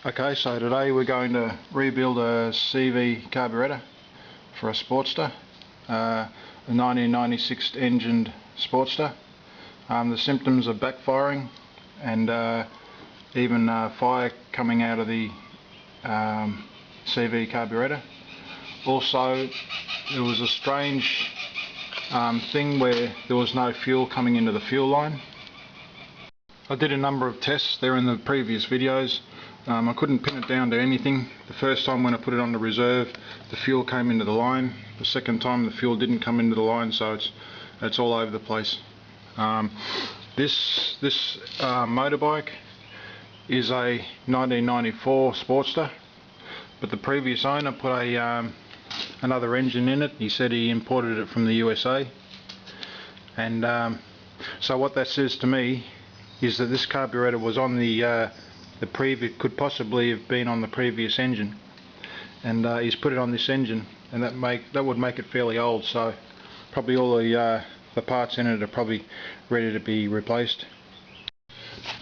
Okay, so today we're going to rebuild a CV carburetor for a Sportster, a 1996 engined Sportster. The symptoms are backfiring and even fire coming out of the CV carburetor. Also, there was a strange thing where there was no fuel coming into the fuel line. I did a number of tests there in the previous videos. I couldn't pin it down to anything. The first time when I put it on the reserve, the fuel came into the line. The second time the fuel didn't come into the line, so it's all over the place. This motorbike is a 1994 Sportster, but the previous owner put another engine in it. He said he imported it from the USA, and so what that says to me is that this carburetor was on the previous, could possibly have been on the previous engine, and he's put it on this engine, and that would make it fairly old. So probably all the parts in it are probably ready to be replaced.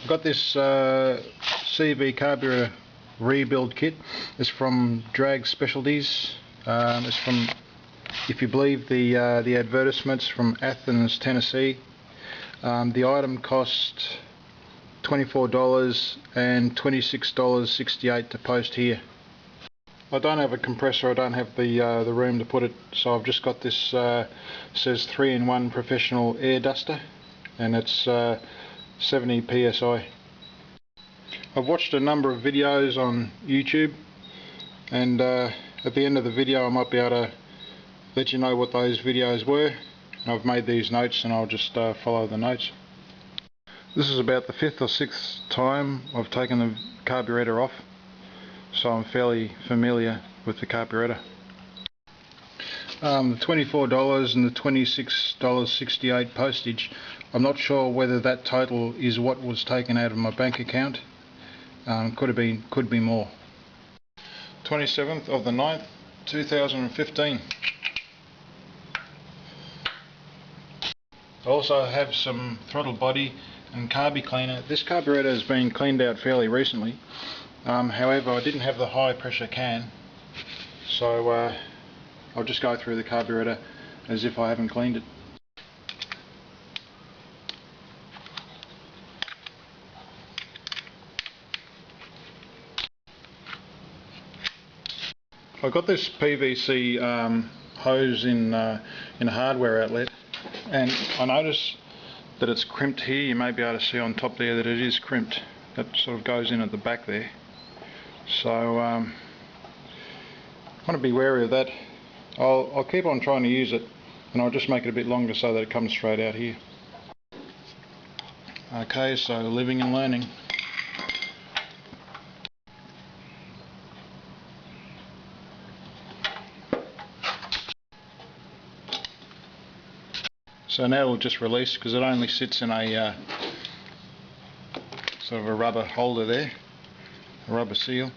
I've got this CV carburetor rebuild kit. It's from Drag Specialties. It's from, if you believe the advertisements, from Athens, Tennessee. The item cost $24 and $26.68 to post here. I don't have a compressor, I don't have the room to put it, so I've just got this says 3-in-1 professional air duster, and it's 70 psi. I've watched a number of videos on YouTube, and at the end of the video I might be able to let you know what those videos were. I've made these notes and I'll just follow the notes. This is about the 5th or 6th time I've taken the carburetor off, so I'm fairly familiar with the carburetor. The $24 and the $26.68 postage, I'm not sure whether that total is what was taken out of my bank account. Could be more. 27th of the 9th, 2015. I also have some throttle body and carby cleaner. This carburetor has been cleaned out fairly recently. However, I didn't have the high pressure can, so I'll just go through the carburetor as if I haven't cleaned it. I got this PVC hose in a hardware outlet, and I notice that it's crimped here. You may be able to see on top there that it is crimped. That sort of goes in at the back there. So I want to be wary of that. I'll keep on trying to use it, and I'll just make it a bit longer so that it comes straight out here. Okay, so living and learning. So now it'll just release, because it only sits in a sort of a rubber holder there, a rubber seal.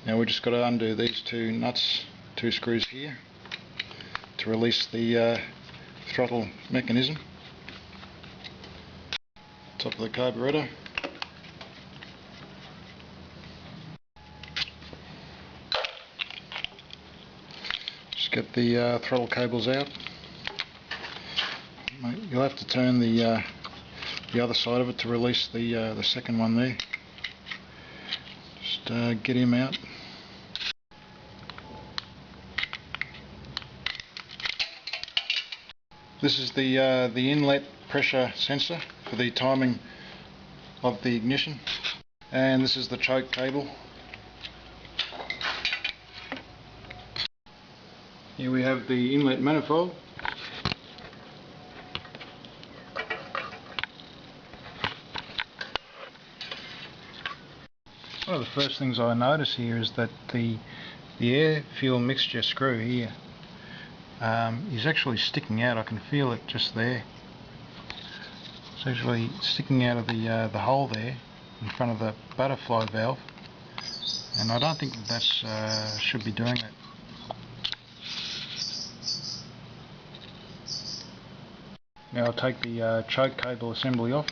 Now we've just got to undo these two nuts, two screws here, to release the throttle mechanism. Top of the carburetor. Just get the throttle cables out. You'll have to turn the other side of it to release the second one there. Just get him out. This is the inlet pressure sensor for the timing of the ignition, and this is the choke cable. Here we have the inlet manifold. One of the first things I notice here is that the air fuel mixture screw here is actually sticking out. I can feel it just there. It's actually sticking out of the hole there in front of the butterfly valve, and I don't think that should be doing that. Now I'll take the choke cable assembly off.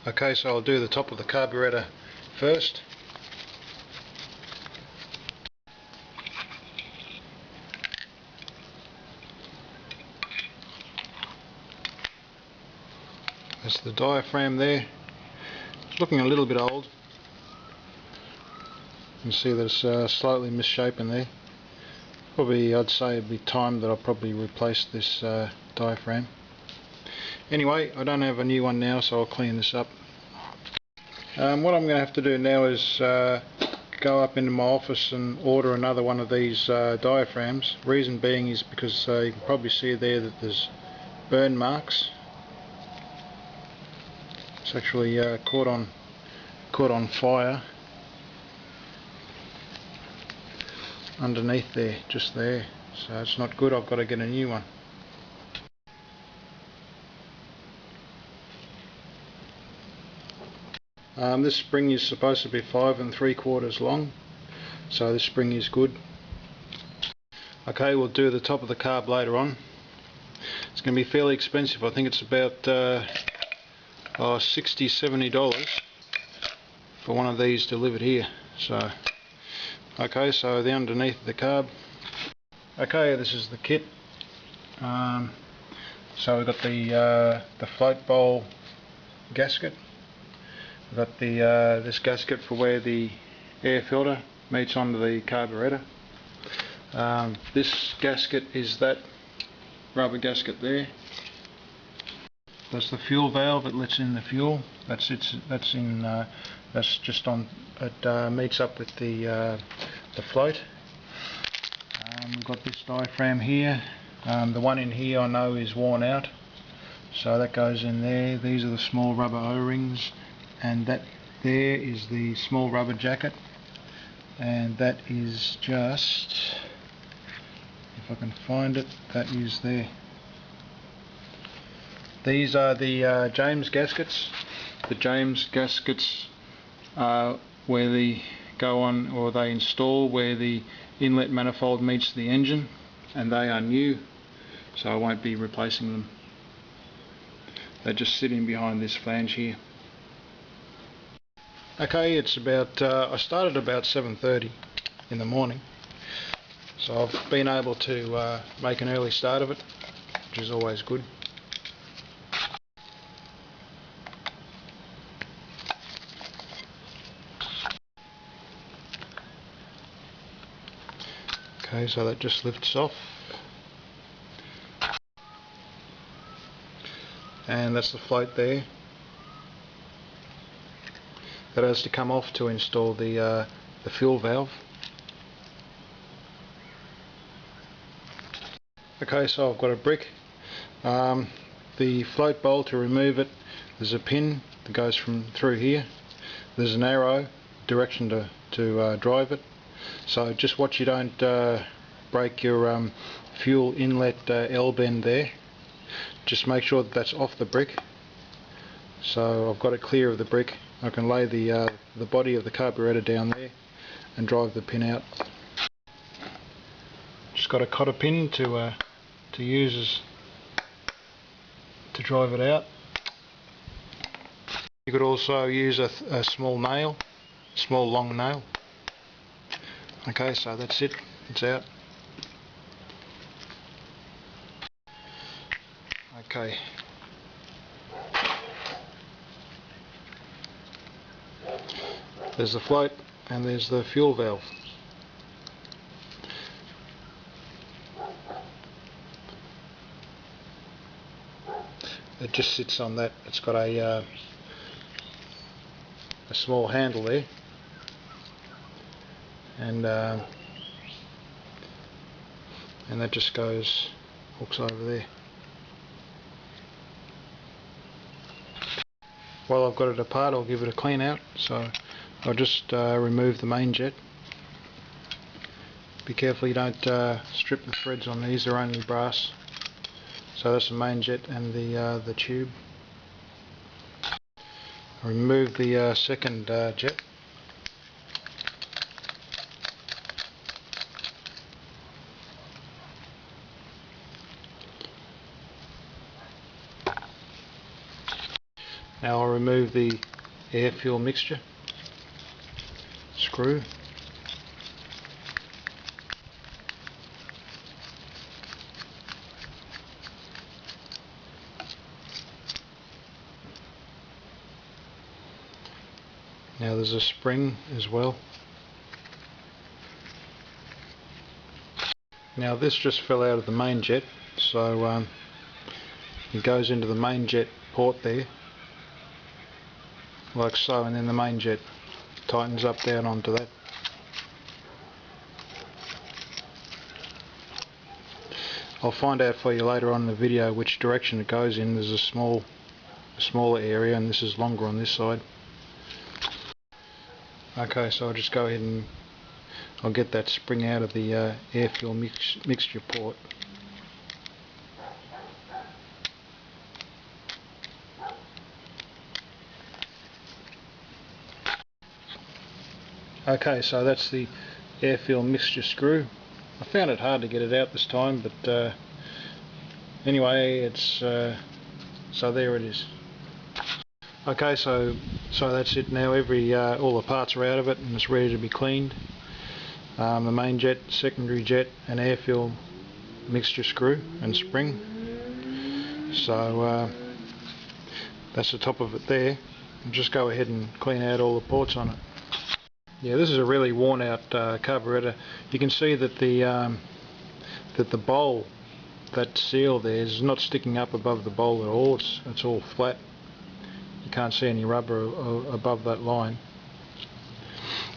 Okay, so I'll do the top of the carburetor first. That's the diaphragm there. It's looking a little bit old. You can see that it's slightly misshapen there. Probably, I'd say it'd be time that I'll probably replace this diaphragm. Anyway, I don't have a new one now, so I'll clean this up. What I'm going to have to do now is go up into my office and order another one of these diaphragms. Reason being is because you can probably see there that there's burn marks. It's actually caught on fire underneath there, just there. So it's not good. I've got to get a new one. This spring is supposed to be 5 3/4 long, so this spring is good. Okay, we'll do the top of the carb later on. It's going to be fairly expensive. I think it's about $60–70 for one of these delivered here. So, okay, so the underneath of the carb. Okay, this is the kit. So we've got the float bowl gasket. We've got this gasket for where the air filter meets onto the carburetor. This gasket is that rubber gasket there. That's the fuel valve that lets in the fuel. That's just on. It meets up with the float. We've got this diaphragm here. The one in here I know is worn out, so that goes in there. These are the small rubber O-rings, and that there is the small rubber jacket, and that is just, if I can find it, that is there. These are the James gaskets. The James gaskets are where they go on, or they install where the inlet manifold meets the engine, and they are new, so I won't be replacing them. They just sit in behind this flange here. Okay, it's about, I started about 7:30 in the morning, so I've been able to make an early start of it, which is always good. Okay, so that just lifts off, and that's the float there. That has to come off to install the fuel valve. Okay, so I've got a brick. The float bowl, to remove it, there's a pin that goes through here. There's an arrow direction to drive it. So just watch you don't break your fuel inlet L-bend there. Just make sure that that's off the brick. So I've got it clear of the brick. I can lay the body of the carburetor down there and drive the pin out. Just got a cotter pin to use to drive it out. You could also use a small nail, small long nail. Okay, so that's it. It's out. Okay. There's the float and there's the fuel valve. It just sits on that. It's got a small handle there, and that just hooks over there. While I've got it apart, I'll give it a clean out. So I'll just remove the main jet. Be careful you don't strip the threads on these, they're only brass. So that's the main jet and the tube. I'll remove the second jet. Now I'll remove the air fuel mixture screw. Now there's a spring as well. Now this just fell out of the main jet, so it goes into the main jet port there, like so, and then the main jet tightens up down onto that. I'll find out for you later on in the video which direction it goes in. There's a smaller area, and this is longer on this side. Okay, so I'll just go ahead and I'll get that spring out of the air fuel mixture port. Okay, so that's the air fuel mixture screw. I found it hard to get it out this time, but anyway, it's so there it is. Okay, so that's it now. All the parts are out of it and it's ready to be cleaned. The main jet, secondary jet, and air fuel mixture screw and spring. So that's the top of it there. And just go ahead and clean out all the ports on it. Yeah, this is a really worn out carburetor. You can see that the bowl, that seal there, is not sticking up above the bowl at all. It's all flat. You can't see any rubber above that line.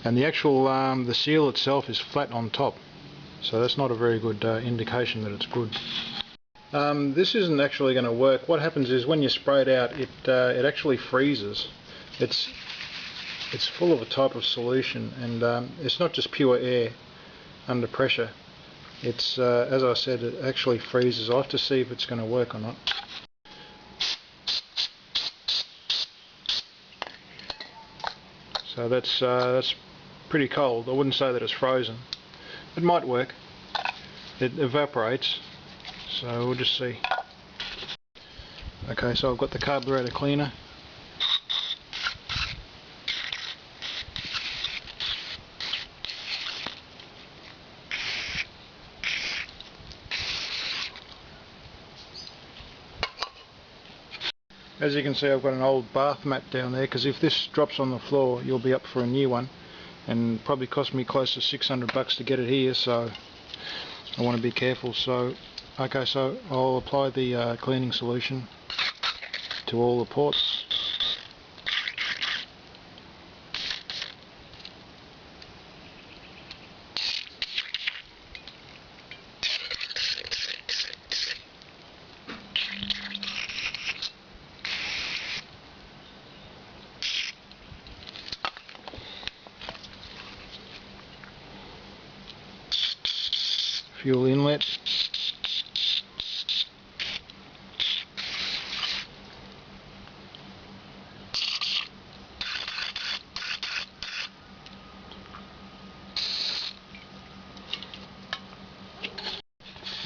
And the actual the seal itself is flat on top, so that's not a very good indication that it's good. This isn't actually going to work. What happens is when you spray it out, it actually freezes. It's full of a type of solution, and it's not just pure air under pressure. It's as I said, it actually freezes. I'll have to see if it's going to work or not. So that's pretty cold. I wouldn't say that it's frozen. It might work. It evaporates, so we'll just see. Okay, so I've got the carburetor cleaner. As you can see, I've got an old bath mat down there, because if this drops on the floor you'll be up for a new one, and probably cost me close to $600 to get it here, so I want to be careful. So okay, so I'll apply the cleaning solution to all the ports. Fuel inlet,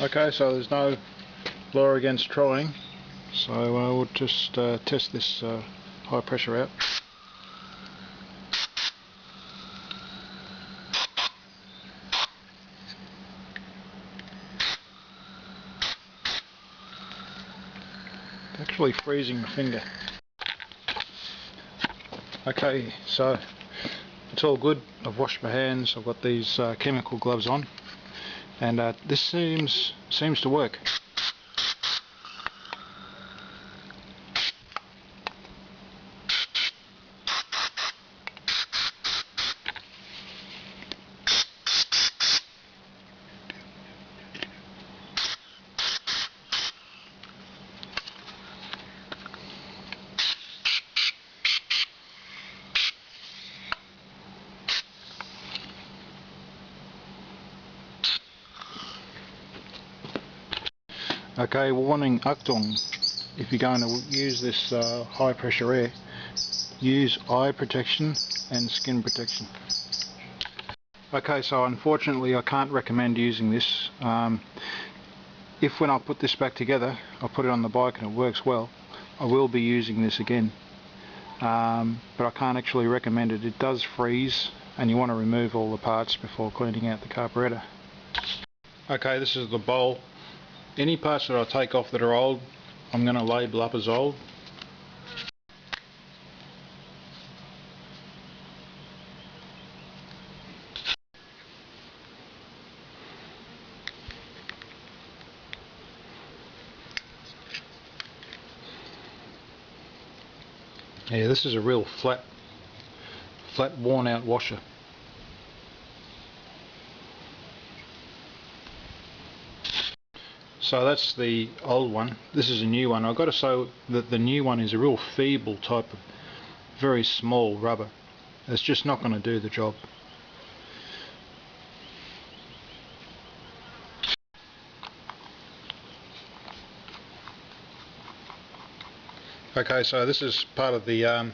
okay, so there's no law against trying, so we'll just test this high pressure out. Actually freezing my finger. Okay, so it's all good. I've washed my hands. I've got these chemical gloves on, and this seems to work. Okay, warning, Achtung, if you're going to use this high pressure air, use eye protection and skin protection. Okay, so unfortunately I can't recommend using this. When I put this back together, I'll put it on the bike and it works well, I will be using this again. but I can't actually recommend it. It does freeze and you want to remove all the parts before cleaning out the carburetor. Okay, this is the bowl. Any parts that I take off that are old, I'm going to label up as old. Yeah, this is a real flat worn out washer. So that's the old one. This is a new one. I've got to say that the new one is a real feeble type of very small rubber. It's just not going to do the job. Okay, so this is part of the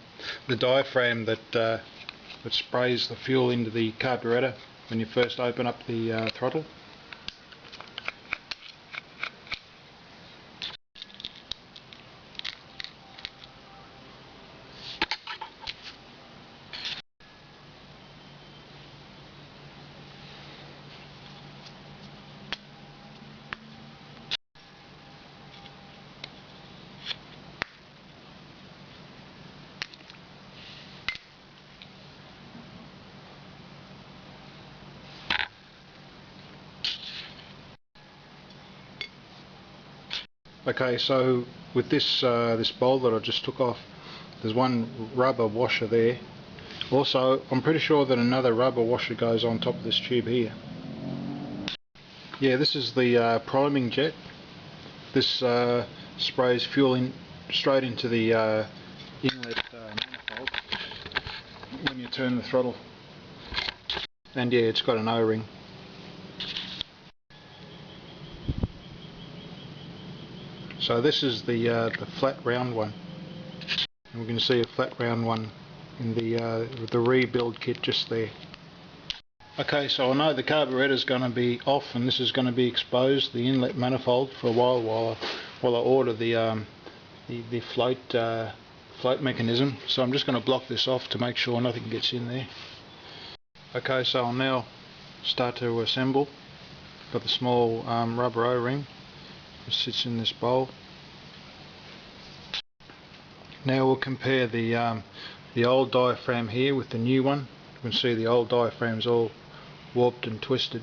diaphragm that sprays the fuel into the carburetor when you first open up the throttle. Okay, so with this this bowl that I just took off, there's one rubber washer there. Also, I'm pretty sure that another rubber washer goes on top of this tube here. Yeah, this is the priming jet. This sprays fuel in straight into the inlet manifold when you turn the throttle. And yeah, it's got an O-ring. So this is the flat round one, and we can see a flat round one in the rebuild kit just there. Okay, so I know the carburetor is going to be off and this is going to be exposed, the inlet manifold, for a while I order the float mechanism. So I'm just going to block this off to make sure nothing gets in there. Okay, so I'll now start to assemble. Got the small rubber O-ring. It sits in this bowl. Now we'll compare the old diaphragm here with the new one. You can see the old diaphragm's all warped and twisted.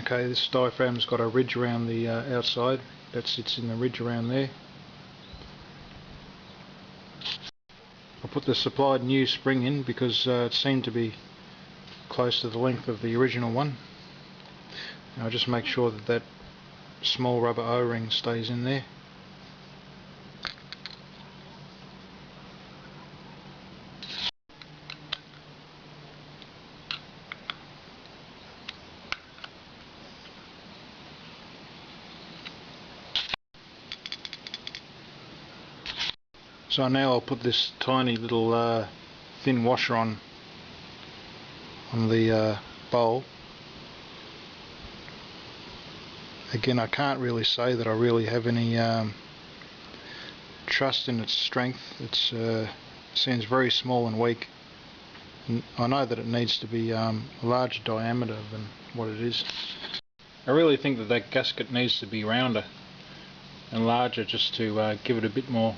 Okay, this diaphragm's got a ridge around the outside. That sits in the ridge around there. I put the supplied new spring in because it seemed to be close to the length of the original one. And I'll just make sure that that small rubber O-ring stays in there. So now I'll put this tiny little thin washer on the bowl. Again, I can't really say that I really have any trust in its strength. It seems very small and weak. And I know that it needs to be a larger diameter than what it is. I really think that that gasket needs to be rounder and larger just to give it a bit more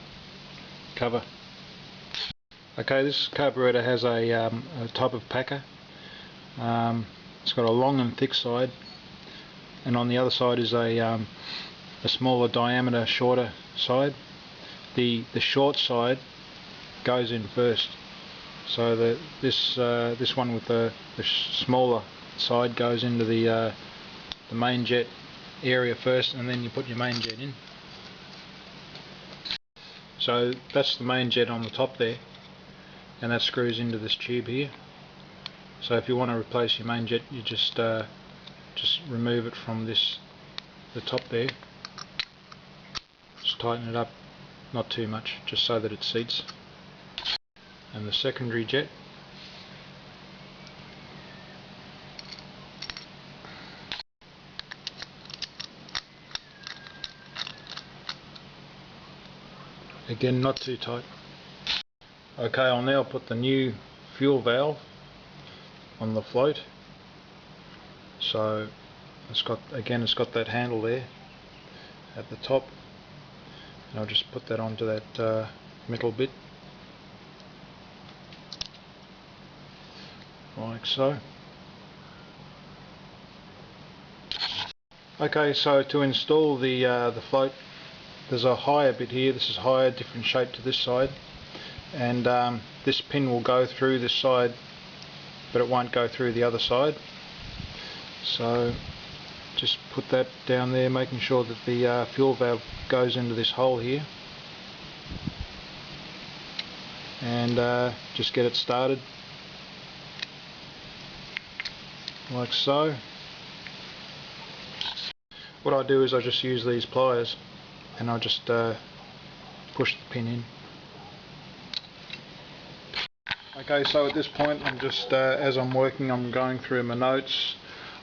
cover. Okay, this carburetor has a type of packer. It's got a long and thick side, and on the other side is a smaller diameter, shorter side. The short side goes in first, so this one with the smaller side goes into the main jet area first, and then you put your main jet in. So that's the main jet on the top there, and that screws into this tube here. So if you want to replace your main jet, you just remove it from the top there. Just tighten it up, not too much, just so that it seats. And the secondary jet, Again, not too tight. Okay, I'll now put the new fuel valve on the float. So it's got that handle there at the top, and I'll just put that onto that metal bit like so. Okay, so to install the float, there's a higher bit here. This is higher, different shape to this side, and this pin will go through this side, but it won't go through the other side. So just put that down there, making sure that the fuel valve goes into this hole here, and just get it started like so. What I do is I just use these pliers and I just push the pin in. Okay, so at this point I'm just, as I'm working, I'm going through my notes.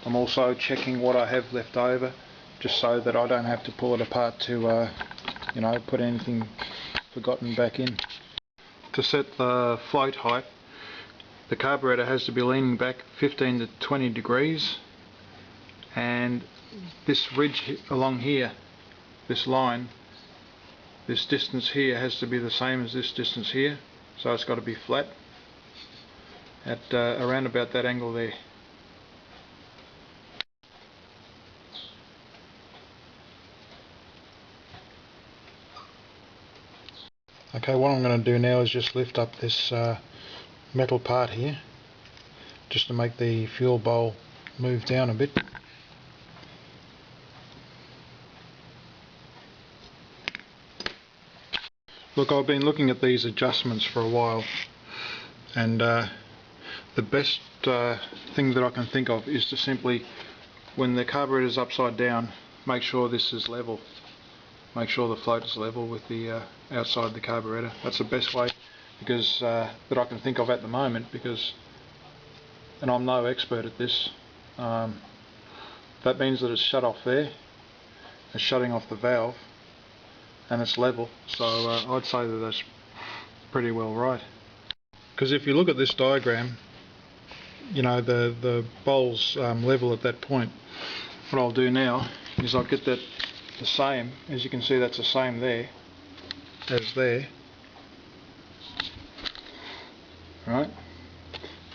I'm also checking what I have left over, just so that I don't have to pull it apart to you know, put anything forgotten back in. To set the float height, the carburetor has to be leaning back 15 to 20 degrees, and this ridge along here, this line, this distance here has to be the same as this distance here, so it's got to be flat at around about that angle there. Okay, what I'm going to do now is just lift up this metal part here, just to make the fuel bowl move down a bit. Look, I've been looking at these adjustments for a while, and the best thing that I can think of is to simply, when the carburetor is upside down, make sure this is level. Make sure the float is level with the outside of the carburetor. That's the best way, because that I can think of at the moment, because, and I'm no expert at this, that means that it's shut off there, it's shutting off the valve, and it's level, so I'd say that that's pretty well right. Because if you look at this diagram, you know, the bowl's level at that point. What I'll do now is I'll get that the same, as you can see, that's the same there as there, right,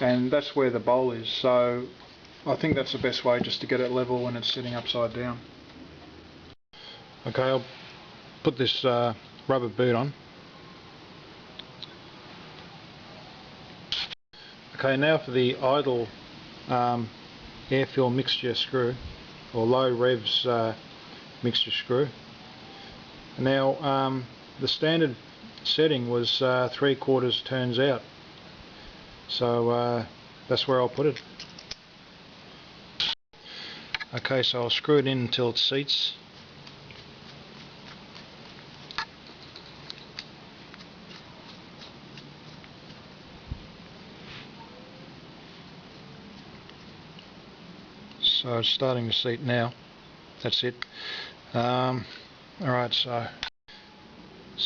and that's where the bowl is, so I think that's the best way, just to get it level when it's sitting upside down. Okay, I'll put this rubber boot on. Okay, now for the idle air-fuel mixture screw, or low revs mixture screw. Now the standard setting was 3/4 turns out, so that's where I'll put it. Okay, so I'll screw it in until it seats. So it's starting to seat now. That's it. Alright, so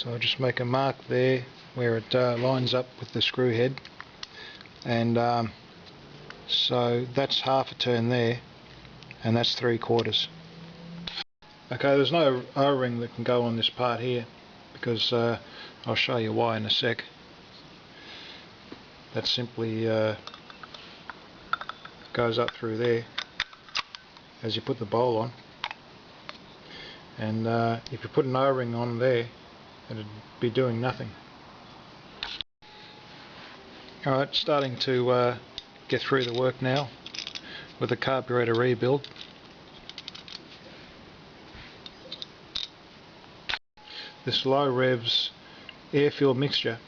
I'll just make a mark there where it lines up with the screw head, and so that's half a turn there, and that's 3/4. Okay, there's no O-ring that can go on this part here, because I'll show you why in a sec. That simply goes up through there as you put the bowl on, and if you put an O-ring on there, it'd be doing nothing. Alright, starting to get through the work now with the carburetor rebuild. This low revs air-fuel mixture,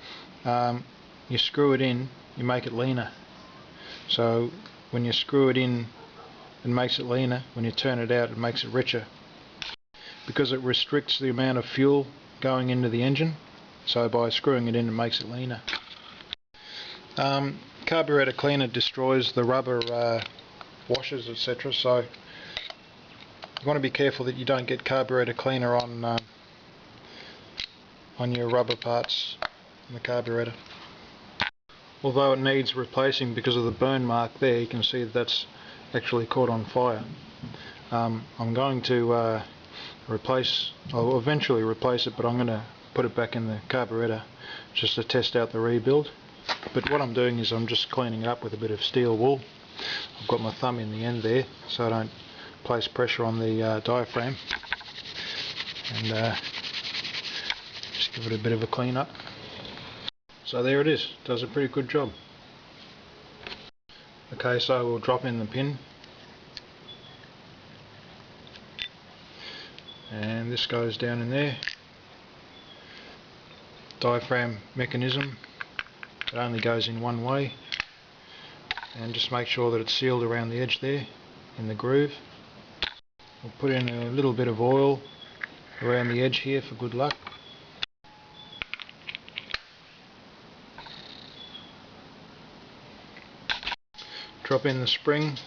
you screw it in, you make it leaner. So when you screw it in, it makes it leaner. When you turn it out, it makes it richer, because it restricts the amount of fuel going into the engine. So by screwing it in, it makes it leaner. Carburetor cleaner destroys the rubber washers, etc. So you want to be careful that you don't get carburetor cleaner on on your rubber parts in the carburetor. Although it needs replacing because of the burn mark there, you can see that's actually caught on fire. I'm going to I'll eventually replace it, but I'm going to put it back in the carburetor just to test out the rebuild. But what I'm doing is I'm just cleaning it up with a bit of steel wool. I've got my thumb in the end there so I don't place pressure on the diaphragm, and just give it a bit of a clean up. So there it is, does a pretty good job. Okay, so we'll drop in the pin, and this goes down in there. Diaphragm mechanism, it only goes in one way, and just make sure that it's sealed around the edge there in the groove. We'll put in a little bit of oil around the edge here for good luck. Drop in the spring,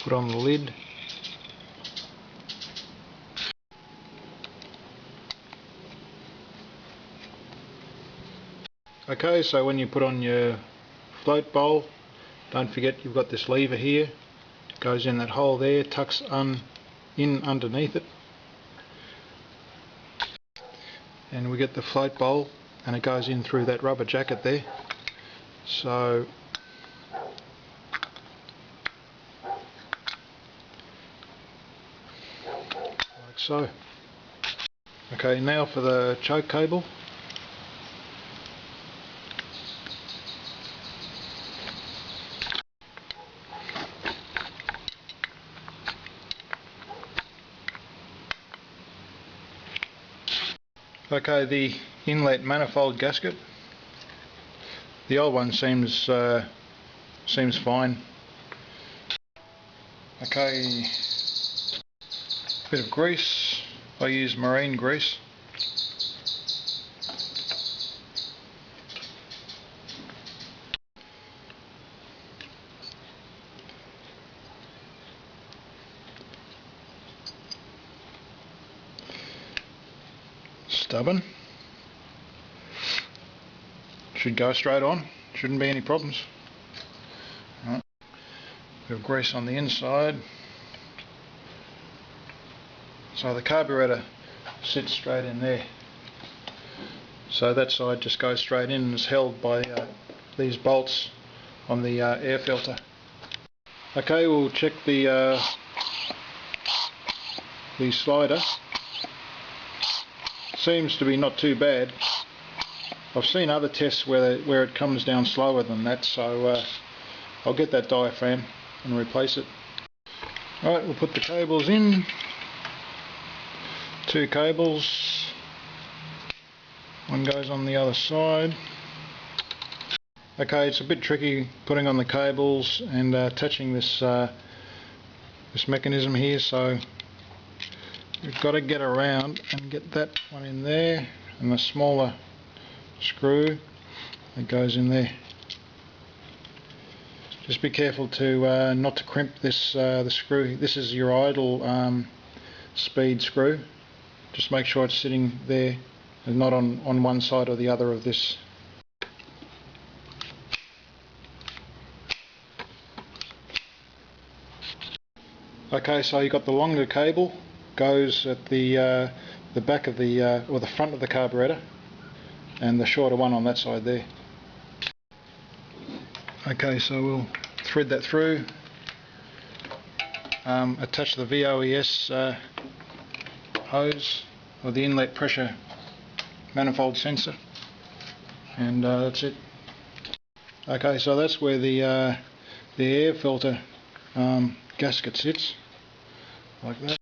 put on the lid, okay, so when you put on your float bowl, don't forget you've got this lever here, it goes in that hole there, tucks in underneath it, and we get the float bowl and it goes in through that rubber jacket there. So like so. Okay, now for the choke cable. Okay, the inlet manifold gasket. The old one seems fine. Okay, bit of grease. I use marine grease. Stubborn. Should go straight on. Shouldn't be any problems. Right. Bit of grease on the inside. So the carburetor sits straight in there. So that side just goes straight in and is held by these bolts on the air filter. Okay, we'll check the slider. Seems to be not too bad. I've seen other tests where it comes down slower than that, so I'll get that diaphragm and replace it. Alright, we'll put the cables in. 2 cables. One goes on the other side. Okay, it's a bit tricky putting on the cables and attaching this mechanism here, so we've got to get around and get that one in there, and the smaller screw that goes in there. Just be careful to not to crimp this the screw. This is your idle speed screw. Just make sure it's sitting there and not on one side or the other of this. Okay, so you've got the longer cable, goes at the back of the or the front of the carburetor, and the shorter one on that side there. Okay, so we'll thread that through, attach the VOES hose or the inlet pressure manifold sensor, and that's it. Okay, so that's where the air filter gasket sits, like that.